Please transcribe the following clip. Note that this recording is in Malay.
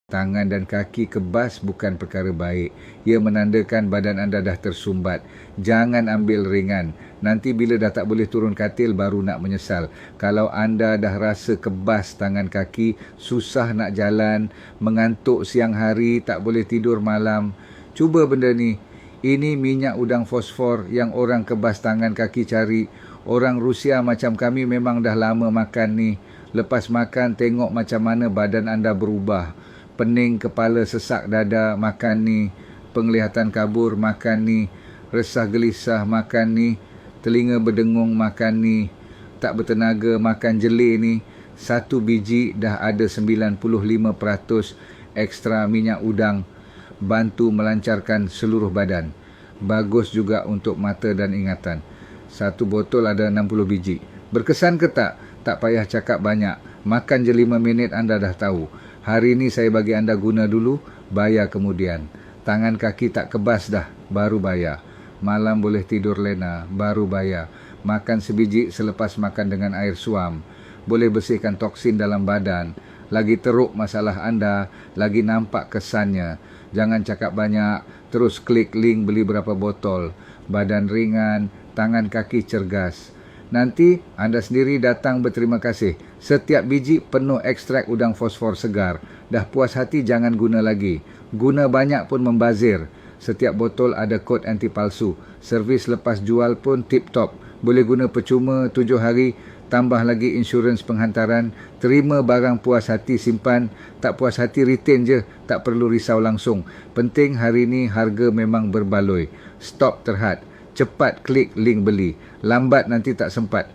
Tangan dan kaki kebas bukan perkara baik. Ia menandakan badan anda dah tersumbat. Jangan ambil ringan. Nanti bila dah tak boleh turun katil baru nak menyesal. Kalau anda dah rasa kebas tangan kaki, susah nak jalan, mengantuk siang hari, tak boleh tidur malam, cuba benda ni. Ini minyak udang fosfor yang orang kebas tangan kaki cari. Orang Rusia macam kami memang dah lama makan ni. Lepas makan tengok macam mana badan anda berubah. Pening kepala, sesak dada, makan ni. Penglihatan kabur, makan ni. Resah gelisah, makan ni. Telinga berdengung, makan ni. Tak bertenaga, makan jelih ni. 1 biji dah ada 95% ekstra minyak udang. Bantu melancarkan seluruh badan. Bagus juga untuk mata dan ingatan. 1 botol ada 60 biji. Berkesan ke tak? Tak payah cakap banyak. Makan je 5 minit anda dah tahu. Hari ni saya bagi anda guna dulu, bayar kemudian. Tangan kaki tak kebas dah, baru bayar. Malam boleh tidur lena, baru bayar. Makan sebiji selepas makan dengan air suam. Boleh bersihkan toksin dalam badan. Lagi teruk masalah anda, lagi nampak kesannya. Jangan cakap banyak, terus klik link beli berapa botol. Badan ringan, tangan kaki cergas. Nanti anda sendiri datang berterima kasih. Setiap biji penuh ekstrak udang fosfor segar. Dah puas hati jangan guna lagi. Guna banyak pun membazir. Setiap botol ada kod anti palsu. Servis lepas jual pun tip-top. Boleh guna percuma 7 hari. Tambah lagi insurans penghantaran. Terima barang puas hati simpan. Tak puas hati retain je. Tak perlu risau langsung. Penting hari ni harga memang berbaloi. Stop terhad. Cepat klik link beli. Lambat nanti tak sempat.